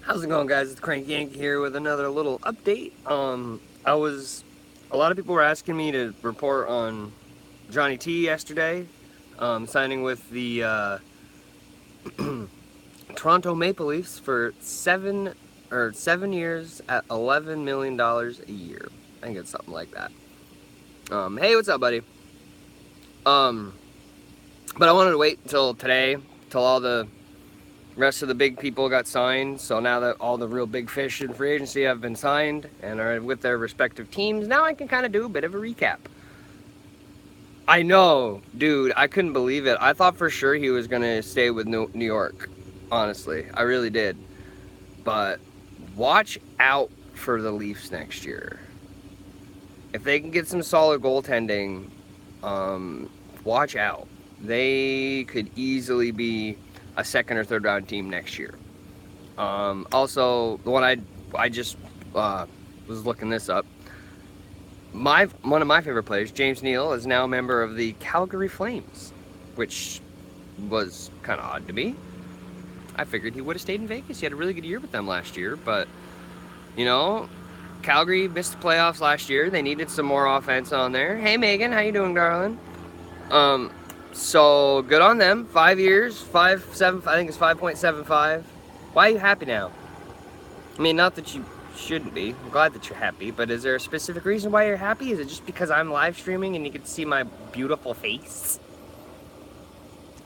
How's it going, guys? It's Crank Yankee here with another little update. A lot of people were asking me to report on Johnny T yesterday, signing with the Toronto Maple Leafs for 7 years at $11 million a year. I think it's something like that. Hey, what's up, buddy? Um, but I wanted to wait until today, till all the rest of the big people got signed. So now that all the real big fish in free agency have been signed and are with their respective teams, now I can kind of do a bit of a recap. I know, dude, I couldn't believe it. I thought for sure he was going to stay with New York. Honestly, I really did. But watch out for the Leafs next year. If they can get some solid goaltending, watch out. They could easily be a second or third round team next year. Also, the one I just was looking this up. One of my favorite players, James Neal, is now a member of the Calgary Flames, which was kind of odd to me. I figured he would have stayed in Vegas. He had a really good year with them last year, but you know, Calgary missed the playoffs last year. They needed some more offense on there. Hey, Megan, how you doing, darling? So good on them. 5 years, 5.7. I think it's 5.75. Why are you happy now? I mean, not that you shouldn't be. I'm glad that you're happy, but is there a specific reason why you're happy? Is it just because I'm live streaming and you can see my beautiful face?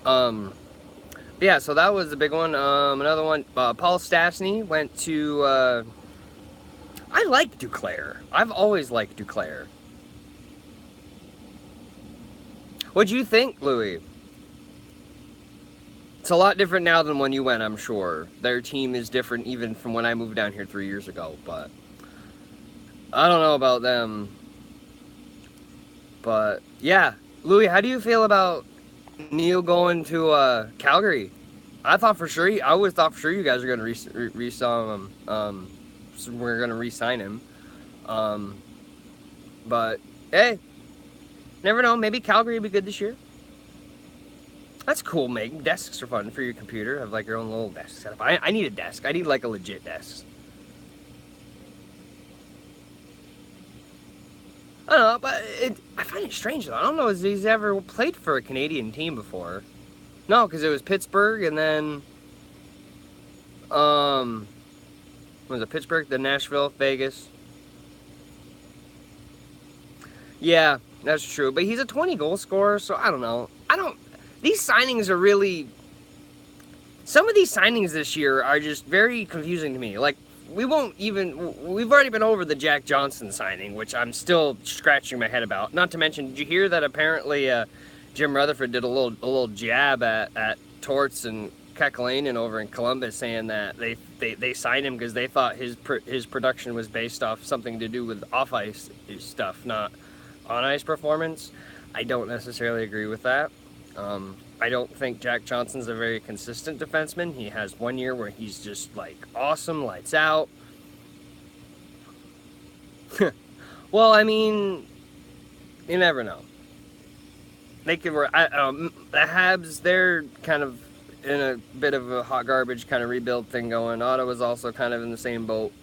Yeah, so that was the big one. Another one, Paul Stastny went to, I like Duclair. I've always liked Duclair. What'd you think, Louis? It's a lot different now than when you went, I'm sure. Their team is different even from when I moved down here 3 years ago, but I don't know about them. But yeah, Louis, how do you feel about Neil going to Calgary? I always thought for sure you guys are going to re-sign him. So we're going to re-sign him. But hey, never know. Maybe Calgary will be good this year. That's cool, Meg. Desks are fun for your computer. Have like your own little desk setup. I need a desk. I need like a legit desk. I don't know, but I find it strange though. I don't know if he's ever played for a Canadian team before. No, because it was Pittsburgh and then was it Pittsburgh, then Nashville, Vegas. Yeah, that's true. But he's a 20 goal scorer, so I don't know. These signings are really. Some of these signings this year are just very confusing to me. Like, we've already been over the Jack Johnson signing, which I'm still scratching my head about. Not to mention, did you hear that apparently Jim Rutherford did a little jab at Torts and Kekalainen over in Columbus, saying that they signed him because they thought his production was based off something to do with off ice stuff, not on ice performance. I don't necessarily agree with that. I don't think Jack Johnson's a very consistent defenseman. He has 1 year where he's just like awesome, lights out. Well, I mean, you never know. They could. The Habs, they're kind of in a bit of a hot garbage kind of rebuild thing going. Ottawa's also kind of in the same boat.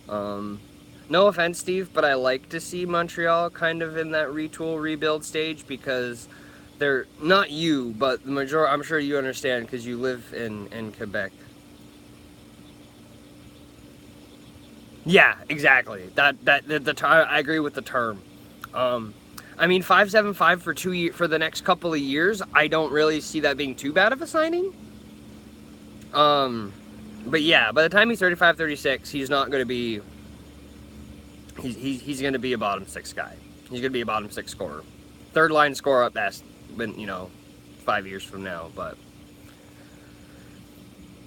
No offense, Steve, but I like to see Montreal kind of in that retool rebuild stage because they're not you, but the majority. I'm sure you understand because you live in Quebec. Yeah, exactly. I agree with the term. I mean, 5.75 for for the next couple of years. I don't really see that being too bad of a signing. But yeah, by the time he's 35, 36, he's not going to be. He's going to be a bottom six guy. He's going to be a bottom six scorer, third line scorer at best. When 5 years from now, but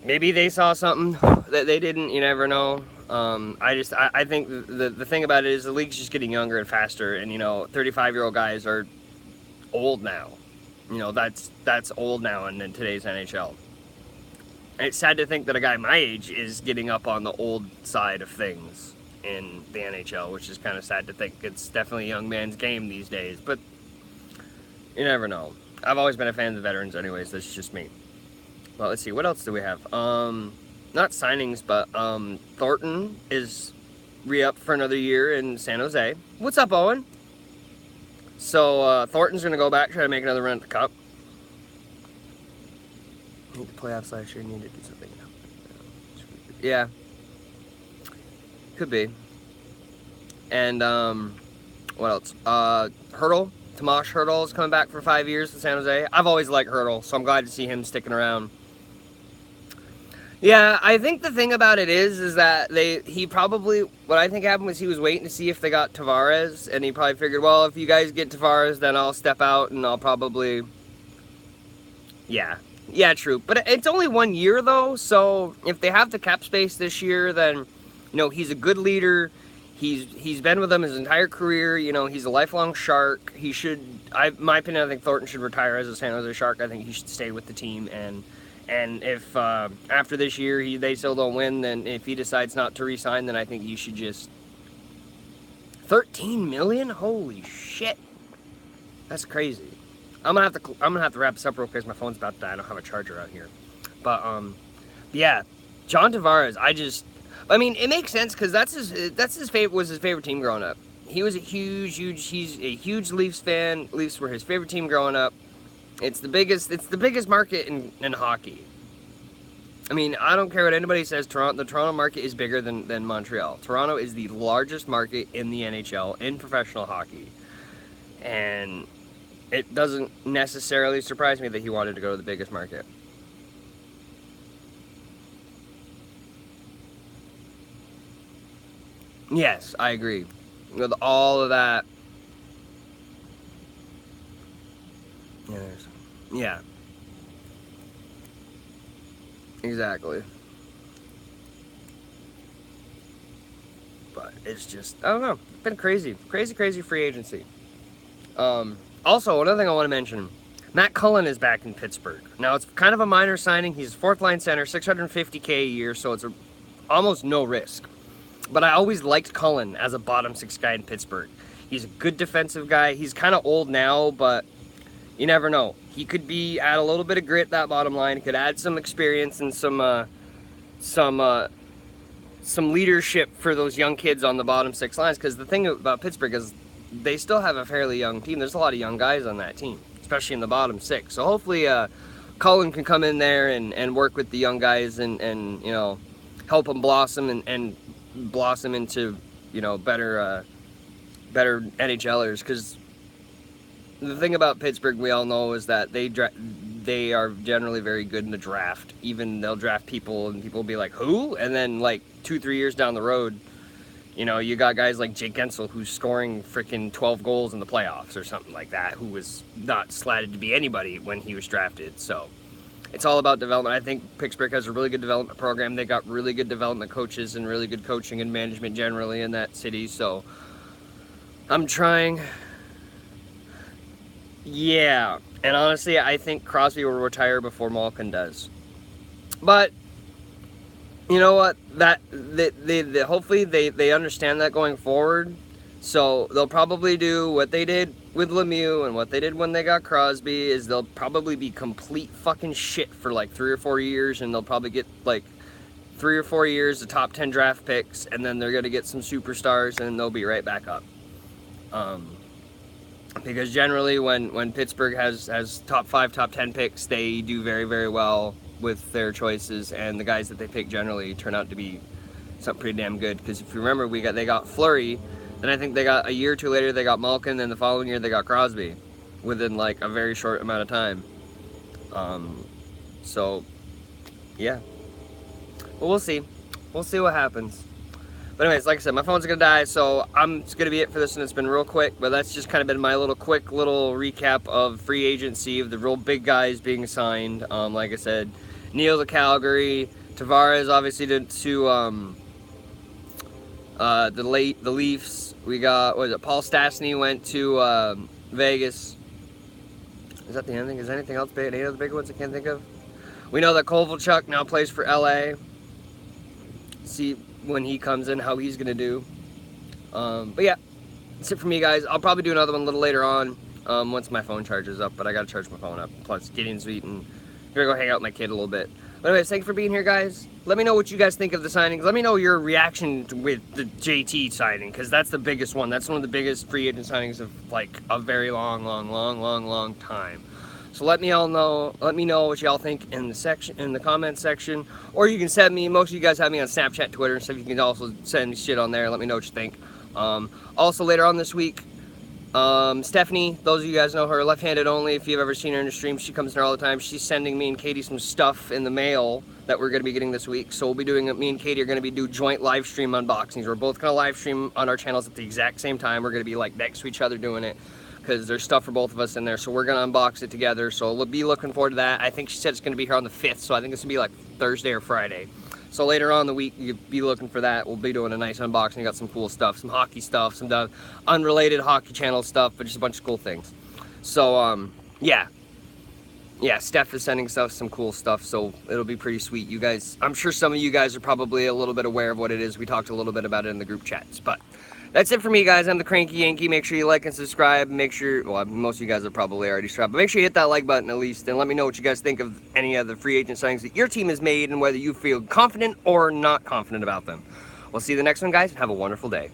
maybe they saw something that they didn't. You never know. I think the thing about it is the league's just getting younger and faster, and 35-year-old guys are old now. That's old now in today's NHL. And it's sad to think that a guy my age is getting up on the old side of things in the NHL, which is kind of sad to think. It's definitely a young man's game these days, but you never know. I've always been a fan of the veterans anyways. That's just me. Well, let's see. What else do we have? not signings, but Thornton is re-up for another year in San Jose. What's up, Owen? So Thornton's going to go back, try to make another run at the Cup. Need the playoffs last year, need to do something now. Yeah. Could be. And what else? Hurdle. Tomas Hurdle is coming back for 5 years to San Jose. I've always liked Hurdle, so I'm glad to see him sticking around. Yeah, I think the thing about it is that what I think happened was he was waiting to see if they got Tavares, and he probably figured, well, if you guys get Tavares, then I'll step out and I'll probably, yeah, true. But it's only 1 year though, so if they have the cap space this year, then, he's a good leader. He's been with them his entire career. He's a lifelong Shark. He should, my opinion, I think Thornton should retire as a San Jose Shark. I think he should stay with the team. And if after this year they still don't win, then if he decides not to re-sign, then I think he should just. $13 million? Holy shit! That's crazy. I'm gonna have to wrap this up real quick because my phone's about to die. I don't have a charger out here. But yeah, John Tavares. It makes sense because that's his favorite team growing up. He was he's a huge Leafs fan. Leafs were his favorite team growing up. It's the biggest market in hockey. I don't care what anybody says. The Toronto market is bigger than Montreal. Toronto is the largest market in the NHL in professional hockey, and it doesn't necessarily surprise me that he wanted to go to the biggest market. Yes, I agree. With all of that. Yeah. Exactly. But it's just, I don't know. It's been crazy. Crazy free agency. Also, another thing I want to mention. Matt Cullen is back in Pittsburgh. Now, it's kind of a minor signing. He's a fourth-line center, $650K a year, so it's almost no risk. But I always liked Cullen as a bottom six guy in Pittsburgh. He's a good defensive guy. He's kind of old now, but you never know. He could add a little bit of grit, that bottom line. He could add some experience and some leadership for those young kids on the bottom six lines. Because the thing about Pittsburgh is they still have a fairly young team. There's a lot of young guys on that team, especially in the bottom six. So hopefully Cullen can come in there and work with the young guys and help them blossom and blossom into better NHLers. Because the thing about Pittsburgh we all know is that they are generally very good in the draft. Even they'll draft people and people will be like, who? And then like 2-3 years down the road, you got guys like Jake Gensel who's scoring freaking 12 goals in the playoffs or something like that, who was not slatted to be anybody when he was drafted. So it's all about development. I think Pittsburgh has a really good development program. They got really good development coaches and really good coaching and management generally in that city. So I'm trying. Yeah, and honestly, I think Crosby will retire before Malkin does. But you know what? Hopefully they understand that going forward. So they'll probably do what they did with Lemieux and what they did when they got Crosby. Is they'll probably be complete fucking shit for like 3 or 4 years, and they'll probably get like 3 or 4 years of top 10 draft picks, and then they're gonna get some superstars, and they'll be right back up. Because generally when Pittsburgh has top 5, top 10 picks, they do very, very well with their choices, and the guys that they pick generally turn out to be something pretty damn good. Because if you remember, they got Fleury, then I think they got a year or two later they got Malkin, then the following year they got Crosby within like a very short amount of time. So yeah, well, we'll see what happens. But anyways, like I said, my phone's gonna die, so it's gonna be it for this, and it's been real quick. But that's just kind of been my quick little recap of free agency, of the real big guys being signed. Like I said, Neal to Calgary, Tavares obviously to the Leafs. We got Paul Stastny went to Vegas. Is that the ending? Is there anything else big? Any other big ones I can't think of? We know that Kovalchuk now plays for LA. See when he comes in how he's gonna do. But yeah, that's it for me, guys. I'll probably do another one a little later on once my phone charges up, but I gotta charge my phone up. Plus Gideon's eating. Here I go hang out with my kid a little bit. But anyways, thanks for being here, guys. Let me know what you guys think of the signings. Let me know your reaction with the JT signing, because that's the biggest one. That's one of the biggest free agent signings of like a very long time. So let me know what y'all think in the comment section, or you can send me. Most of you guys have me on Snapchat, Twitter, so you can also send me shit on there. Let me know what you think. Also later on this week, Stephanie, those of you guys know her, Left-Handed Only, if you've ever seen her in the stream, she comes in there all the time. She's sending me and Katie some stuff in the mail that we're going to be getting this week. So we'll be doing, me and Katie are going to be doing joint live stream unboxings. We're both going to live stream on our channels at the exact same time. We're going to be like next to each other doing it, because there's stuff for both of us in there. So we're going to unbox it together. So we'll be looking forward to that. I think she said it's going to be here on the 5th. So I think it's going to be like Thursday or Friday. So later on in the week, you'll be looking for that. We'll be doing a nice unboxing. Got some cool stuff, some hockey stuff, some unrelated hockey channel stuff, but just a bunch of cool things. So, yeah, Steph is sending some cool stuff, so it'll be pretty sweet. You guys, I'm sure some of you guys are probably a little bit aware of what it is. We talked a little bit about it in the group chats, but that's it for me, guys. I'm the Cranky Yankee. Make sure you like and subscribe. Make sure, well, most of you guys are probably already subscribed, but make sure you hit that like button at least, and let me know what you guys think of any of the free agent signings that your team has made and whether you feel confident or not confident about them. We'll see you the next one, guys. Have a wonderful day.